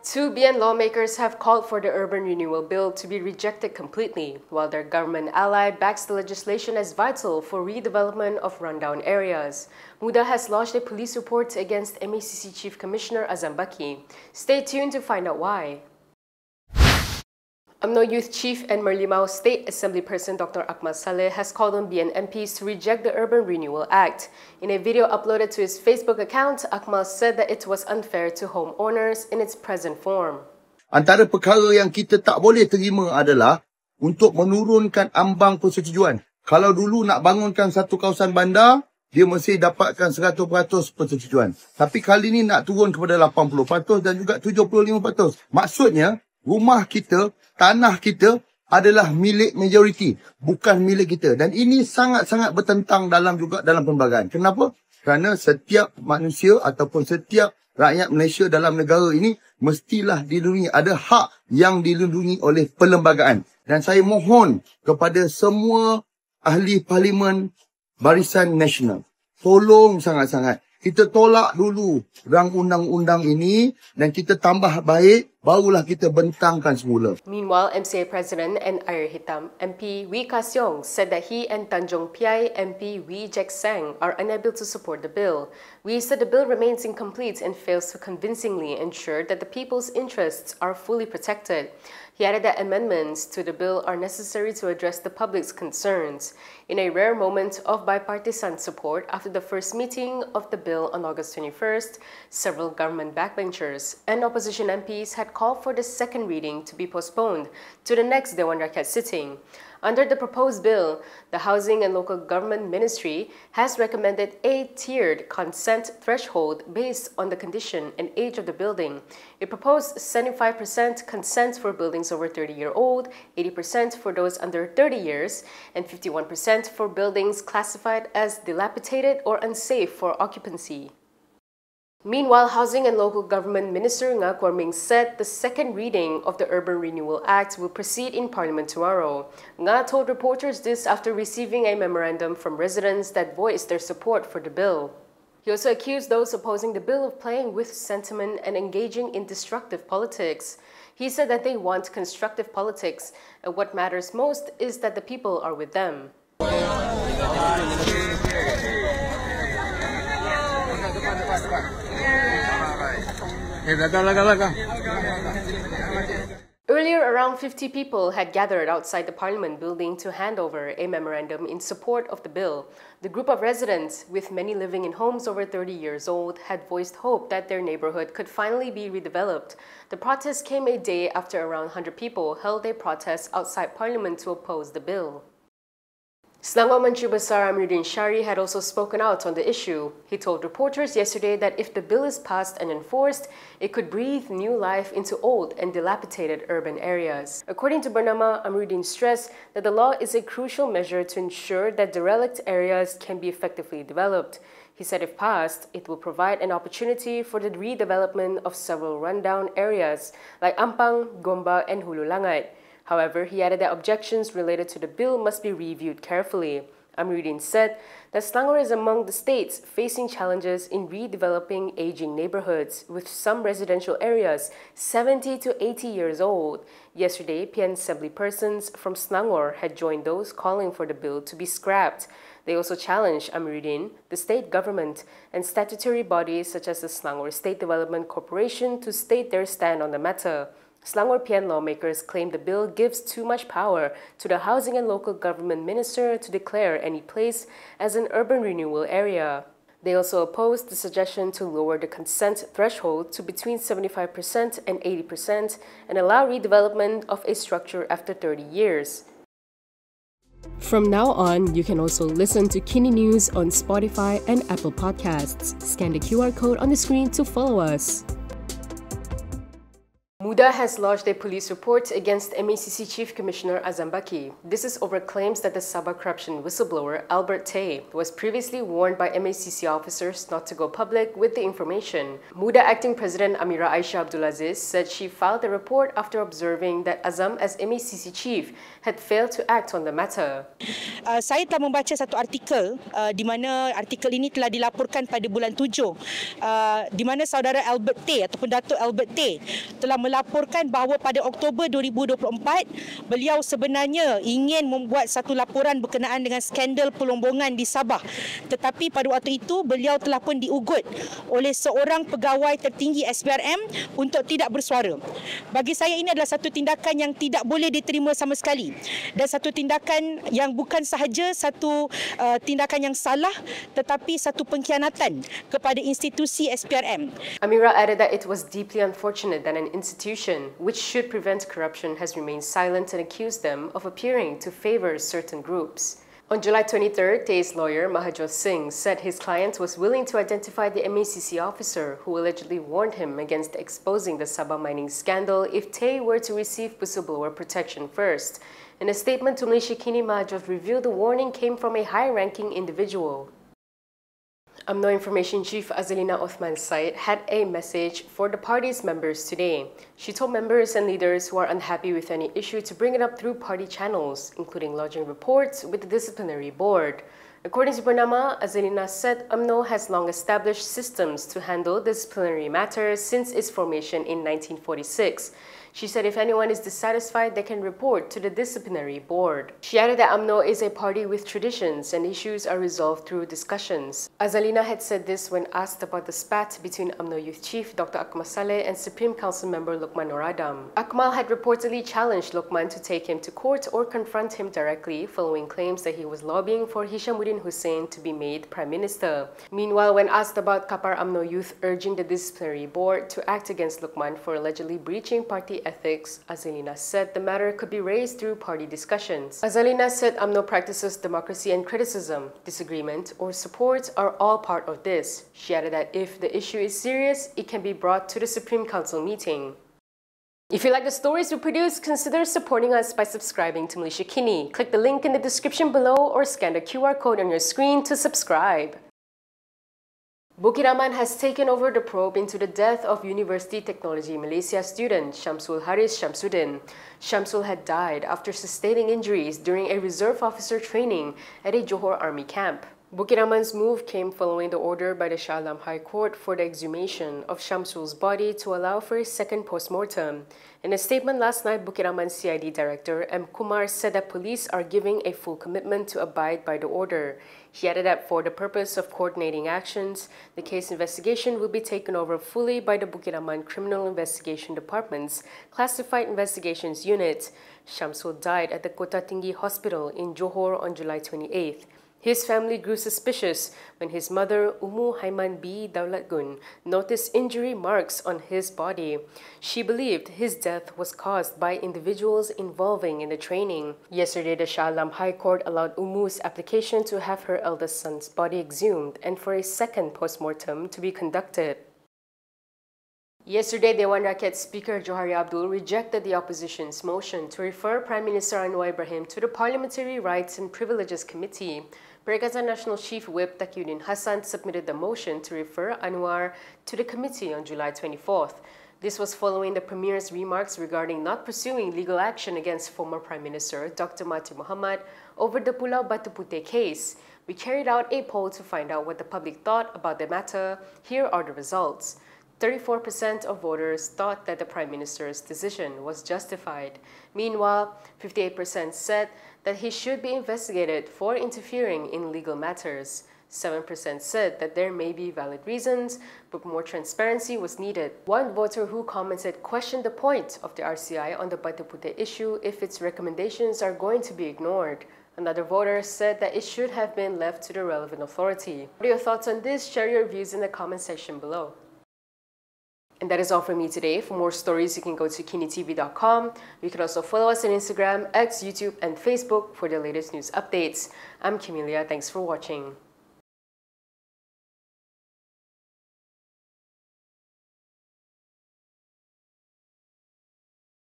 Two BN lawmakers have called for the Urban Renewal Bill to be rejected completely, while their government ally backs the legislation as vital for redevelopment of rundown areas. Muda has lodged a police report against MACC Chief Commissioner Azam Baki. Stay tuned to find out why. Umno Youth Chief and Merlimau State Assembly Person Dr Akmal Saleh has called on BN MPs to reject the Urban Renewal Act. In a video uploaded to his Facebook account, Akmal said that it was unfair to homeowners in its present form. Antara perkara yang kita tak boleh terima adalah untuk menurunkan ambang persetujuan. Kalau dulu nak bangunkan satu kawasan bandar, dia mesti dapatkan 100% persetujuan. Tapi kali ni nak turun kepada 80% dan juga 75%. Maksudnya, rumah kita, tanah kita adalah milik majoriti, bukan milik kita. Dan ini sangat-sangat bertentang dalam perlembagaan. Kenapa? Kerana setiap manusia ataupun setiap rakyat Malaysia dalam negara ini mestilah dilindungi. Ada hak yang dilindungi oleh perlembagaan. Dan saya mohon kepada semua ahli parlimen Barisan Nasional, tolong sangat-sangat kita tolak dulu rang undang-undang ini dan kita tambah baik, barulah kita bentangkan semula. Meanwhile, MCA President and Ayer Hitam MP Siong said that he and Tanjung Piai MP Jack-Sang are unable to support the bill. Said the bill remains incomplete and fails to convincingly ensure that the people's interests are fully protected. He added that amendments to the bill are necessary to address the public's concerns. In a rare moment of bipartisan support after the first meeting of the bill on August 21st, several government backbenchers and opposition MPs had called for the second reading to be postponed to the next Dewan Rakyat sitting. Under the proposed bill, the Housing and Local Government Ministry has recommended a tiered consent threshold based on the condition and age of the building. It proposed 75% consent for buildings over 30-year-old, 80% for those under 30 years, and 51% for buildings classified as dilapidated or unsafe for occupancy. Meanwhile, Housing and Local Government Minister Nga Kwarming said the second reading of the Urban Renewal Act will proceed in Parliament tomorrow. Nga told reporters this after receiving a memorandum from residents that voiced their support for the bill. He also accused those opposing the bill of playing with sentiment and engaging in destructive politics. He said that they want constructive politics, and what matters most is that the people are with them. Earlier, around 50 people had gathered outside the Parliament building to hand over a memorandum in support of the bill. The group of residents, with many living in homes over 30 years old, had voiced hope that their neighborhood could finally be redeveloped. The protest came a day after around 100 people held a protest outside Parliament to oppose the bill. Selangor Menteri Besar Amiruddin Shari had also spoken out on the issue. He told reporters yesterday that if the bill is passed and enforced, it could breathe new life into old and dilapidated urban areas. According to Bernama, Amiruddin stressed that the law is a crucial measure to ensure that derelict areas can be effectively developed. He said if passed, it will provide an opportunity for the redevelopment of several rundown areas like Ampang, Gombak, and Hulu Langat. However, he added that objections related to the bill must be reviewed carefully. Amiruddin said that Selangor is among the states facing challenges in redeveloping aging neighborhoods, with some residential areas 70 to 80 years old. Yesterday, PN Assembly persons from Selangor had joined those calling for the bill to be scrapped. They also challenged Amiruddin, the state government, and statutory bodies such as the Selangor State Development Corporation to state their stand on the matter. Selangor PN lawmakers claim the bill gives too much power to the Housing and Local Government Minister to declare any place as an urban renewal area. They also opposed the suggestion to lower the consent threshold to between 75% and 80% and allow redevelopment of a structure after 30 years. From now on, you can also listen to KiniNews on Spotify and Apple Podcasts. Scan the QR code on the screen to follow us. Muda has lodged a police report against MACC Chief Commissioner Azam Baki. This is over claims that the Sabah corruption whistleblower Albert Tei was previously warned by MACC officers not to go public with the information. Muda Acting President Amira Aisya Abdul Aziz said she filed the report after observing that Azam as MACC Chief had failed to act on the matter. Saya telah membaca satu artikel di mana artikel ini telah dilaporkan pada bulan 7 di mana saudara Albert Tei ataupun Datuk Albert Tei telah melaporkan bahawa pada Oktober 2024 beliau sebenarnya ingin membuat satu laporan berkenaan dengan skandal pelombongan di Sabah, tetapi pada waktu itu beliau telah pun diugut oleh seorang pegawai tertinggi SPRM untuk tidak bersuara. Bagi saya ini adalah satu tindakan yang tidak boleh diterima sama sekali dan satu tindakan yang bukan sahaja satu tindakan yang salah tetapi satu pengkhianatan kepada institusi SPRM. Amira added that it was deeply unfortunate that an institution which should prevent corruption has remained silent and accused them of appearing to favor certain groups. On July 23rd, Tei's lawyer, Mahajot Singh, said his client was willing to identify the MACC officer who allegedly warned him against exposing the Sabah mining scandal if Tei were to receive whistleblower protection first. In a statement to Malaysia Kini, Mahajot revealed the warning came from a high-ranking individual. Umno Information Chief Azalina Othman Said had a message for the party's members today. She told members and leaders who are unhappy with any issue to bring it up through party channels, including lodging reports with the disciplinary board. According to Bernama, Azalina said Umno has long established systems to handle disciplinary matters since its formation in 1946. She said if anyone is dissatisfied, they can report to the disciplinary board. She added that Umno is a party with traditions and issues are resolved through discussions. Azalina had said this when asked about the spat between Umno Youth Chief Dr Akmal Saleh and Supreme Council member Luqman Noradam. Akmal had reportedly challenged Luqman to take him to court or confront him directly following claims that he was lobbying for Hishamuddin Hussein to be made Prime Minister. Meanwhile, when asked about Kapar Umno Youth urging the disciplinary board to act against Luqman for allegedly breaching party ethics, Azalina said the matter could be raised through party discussions. Azalina said Umno practices democracy and criticism, disagreement, or support are all part of this. She added that if the issue is serious, it can be brought to the Supreme Council meeting. If you like the stories we produce, consider supporting us by subscribing to Malaysia Kini. Click the link in the description below or scan the QR code on your screen to subscribe. Bukit Aman has taken over the probe into the death of University Technology Malaysia student Shamsul Haris Shamsuddin. Shamsul had died after sustaining injuries during a reserve officer training at a Johor Army camp. Bukit Aman's move came following the order by the Shah Alam High Court for the exhumation of Shamsul's body to allow for a second post-mortem. In a statement last night, Bukit Aman CID Director M. Kumar said that police are giving a full commitment to abide by the order. He added that for the purpose of coordinating actions, the case investigation will be taken over fully by the Bukit Aman Criminal Investigation Department's Classified Investigations Unit. Shamsul died at the Kota Tinggi Hospital in Johor on July 28th. His family grew suspicious when his mother, Ummu Haiman B. Daulatgun, noticed injury marks on his body. She believed his death was caused by individuals involving in the training. Yesterday, the Shah Alam High Court allowed Ummu's application to have her eldest son's body exhumed and for a second post-mortem to be conducted. Yesterday, Dewan Rakyat Speaker Johari Abdul rejected the opposition's motion to refer Prime Minister Anwar Ibrahim to the Parliamentary Rights and Privileges Committee. Perikatan National Chief Whip Taqiyuddin Hassan submitted the motion to refer Anwar to the committee on July 24th. This was following the Premier's remarks regarding not pursuing legal action against former Prime Minister Dr Mahathir Mohamad over the Pulau Batu Puteh case. We carried out a poll to find out what the public thought about the matter. Here are the results. 34% of voters thought that the Prime Minister's decision was justified. Meanwhile, 58% said that he should be investigated for interfering in legal matters. 7% said that there may be valid reasons, but more transparency was needed. One voter who commented questioned the point of the RCI on the Batu Puteh issue if its recommendations are going to be ignored. Another voter said that it should have been left to the relevant authority. What are your thoughts on this? Share your views in the comment section below. And that is all from me today. For more stories, you can go to Kinitv.com. You can also follow us on Instagram, X, YouTube, and Facebook for the latest news updates. I'm Camelia. Thanks for watching.